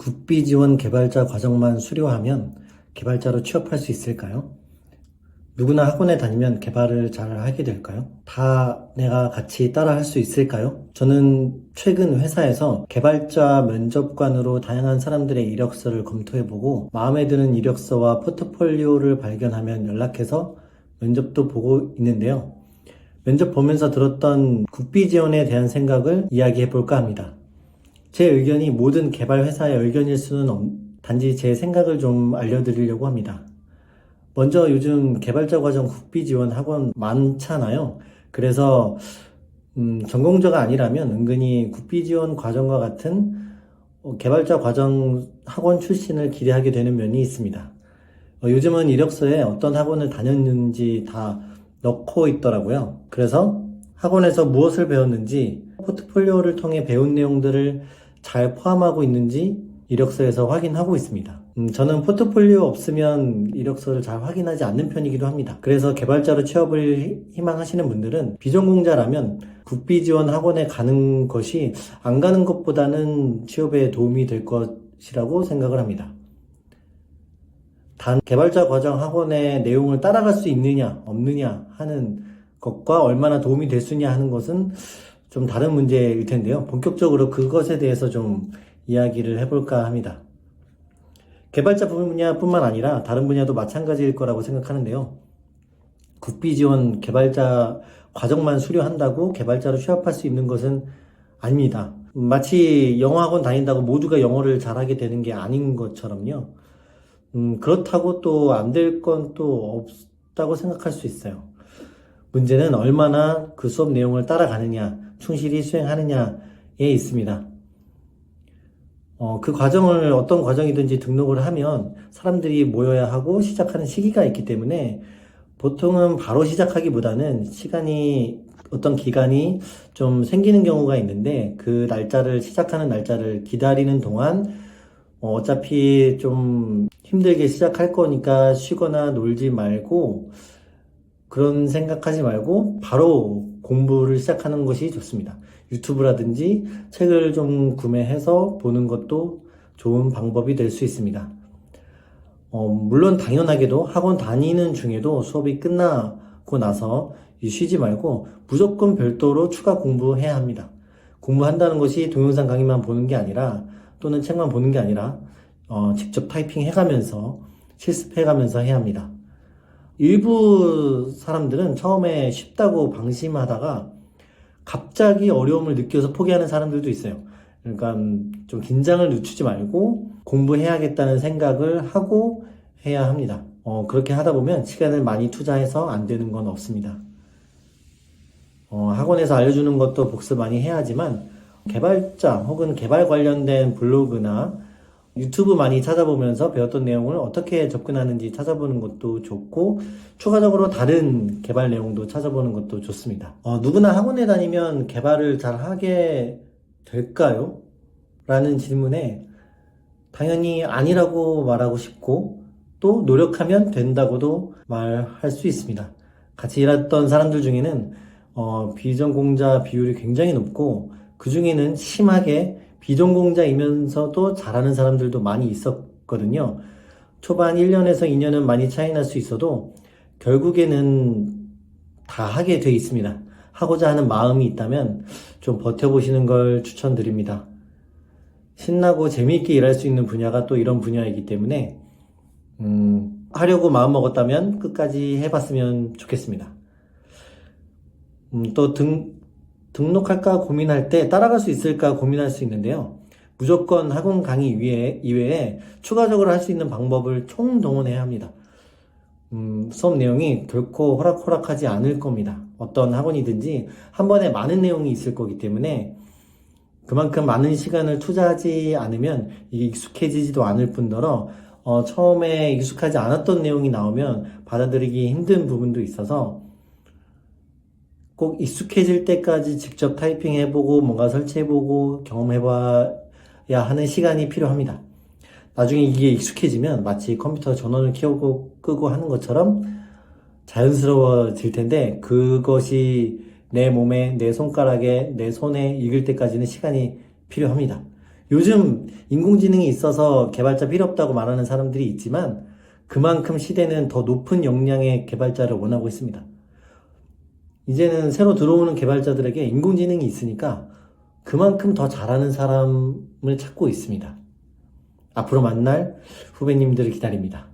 국비 지원 개발자 과정만 수료하면 개발자로 취업할 수 있을까요? 누구나 학원에 다니면 개발을 잘 하게 될까요? 다 내가 같이 따라 할 수 있을까요? 저는 최근 회사에서 개발자 면접관으로 다양한 사람들의 이력서를 검토해보고 마음에 드는 이력서와 포트폴리오를 발견하면 연락해서 면접도 보고 있는데요. 면접 보면서 들었던 국비 지원에 대한 생각을 이야기해볼까 합니다. 제 의견이 모든 개발 회사의 의견일 수는 단지 제 생각을 좀 알려드리려고 합니다. 먼저 요즘 개발자 과정 국비 지원 학원 많잖아요. 그래서 전공자가 아니라면 은근히 국비 지원 과정과 같은 개발자 과정 학원 출신을 기대하게 되는 면이 있습니다. 요즘은 이력서에 어떤 학원을 다녔는지 다 넣고 있더라고요. 그래서 학원에서 무엇을 배웠는지, 포트폴리오를 통해 배운 내용들을 잘 포함하고 있는지 이력서에서 확인하고 있습니다. 저는 포트폴리오 없으면 이력서를 잘 확인하지 않는 편이기도 합니다. 그래서 개발자로 취업을 희망하시는 분들은 비전공자라면 국비 지원 학원에 가는 것이 안 가는 것보다는 취업에 도움이 될 것이라고 생각을 합니다. 단 개발자 과정 학원의 내용을 따라갈 수 있느냐 없느냐 하는 것과 얼마나 도움이 될 수 있냐 하는 것은 좀 다른 문제일 텐데요. 본격적으로 그것에 대해서 좀 이야기를 해볼까 합니다. 개발자 분야뿐만 아니라 다른 분야도 마찬가지일 거라고 생각하는데요. 국비 지원 개발자 과정만 수료한다고 개발자로 취업할 수 있는 것은 아닙니다. 마치 영어 학원 다닌다고 모두가 영어를 잘하게 되는 게 아닌 것처럼요. 그렇다고 또 안 될 건 또 없다고 생각할 수 있어요. 문제는 얼마나 그 수업 내용을 따라가느냐, 충실히 수행하느냐에 있습니다. 그 과정을 어떤 과정이든지 등록을 하면 사람들이 모여야 하고 시작하는 시기가 있기 때문에 보통은 바로 시작하기보다는 어떤 기간이 좀 생기는 경우가 있는데 그 날짜를 시작하는 날짜를 기다리는 동안 어차피 좀 힘들게 시작할 거니까 쉬거나 놀지 말고 그런 생각하지 말고 바로 공부를 시작하는 것이 좋습니다. 유튜브라든지 책을 좀 구매해서 보는 것도 좋은 방법이 될 수 있습니다. 물론 당연하게도 학원 다니는 중에도 수업이 끝나고 나서 쉬지 말고 무조건 별도로 추가 공부해야 합니다. 공부한다는 것이 동영상 강의만 보는 게 아니라 또는 책만 보는 게 아니라 직접 타이핑 해가면서 실습해가면서 해야 합니다. 일부 사람들은 처음에 쉽다고 방심하다가 갑자기 어려움을 느껴서 포기하는 사람들도 있어요. 그러니까 좀 긴장을 늦추지 말고 공부해야겠다는 생각을 하고 해야 합니다. 그렇게 하다 보면 시간을 많이 투자해서 안 되는 건 없습니다. 학원에서 알려주는 것도 복습 많이 해야 하지만 개발자 혹은 개발 관련된 블로그나 유튜브 많이 찾아보면서 배웠던 내용을 어떻게 접근하는지 찾아보는 것도 좋고 추가적으로 다른 개발 내용도 찾아보는 것도 좋습니다. 누구나 학원에 다니면 개발을 잘 하게 될까요? 라는 질문에 당연히 아니라고 말하고 싶고 또 노력하면 된다고도 말할 수 있습니다. 같이 일했던 사람들 중에는 비전공자 비율이 굉장히 높고 그 중에는 심하게 비전공자이면서도 잘하는 사람들도 많이 있었거든요. 초반 1년에서 2년은 많이 차이 날 수 있어도 결국에는 다 하게 돼 있습니다. 하고자 하는 마음이 있다면 좀 버텨보시는 걸 추천드립니다. 신나고 재미있게 일할 수 있는 분야가 또 이런 분야이기 때문에 하려고 마음먹었다면 끝까지 해봤으면 좋겠습니다. 또 등록할까 고민할 때 따라갈 수 있을까 고민할 수 있는데요. 무조건 학원 강의 이외에 추가적으로 할 수 있는 방법을 총동원해야 합니다. 수업 내용이 결코 호락호락하지 않을 겁니다. 어떤 학원이든지 한 번에 많은 내용이 있을 거기 때문에 그만큼 많은 시간을 투자하지 않으면 이게 익숙해지지도 않을 뿐더러 처음에 익숙하지 않았던 내용이 나오면 받아들이기 힘든 부분도 있어서 꼭 익숙해질 때까지 직접 타이핑해보고 뭔가 설치해보고 경험해봐야 하는 시간이 필요합니다. 나중에 이게 익숙해지면 마치 컴퓨터 전원을 켜고 끄고 하는 것처럼 자연스러워질 텐데 그것이 내 몸에, 내 손가락에, 내 손에 익을 때까지는 시간이 필요합니다. 요즘 인공지능이 있어서 개발자 필요 없다고 말하는 사람들이 있지만 그만큼 시대는 더 높은 역량의 개발자를 원하고 있습니다. 이제는 새로 들어오는 개발자들에게 인공지능이 있으니까 그만큼 더 잘하는 사람을 찾고 있습니다. 앞으로 만날 후배님들을 기다립니다.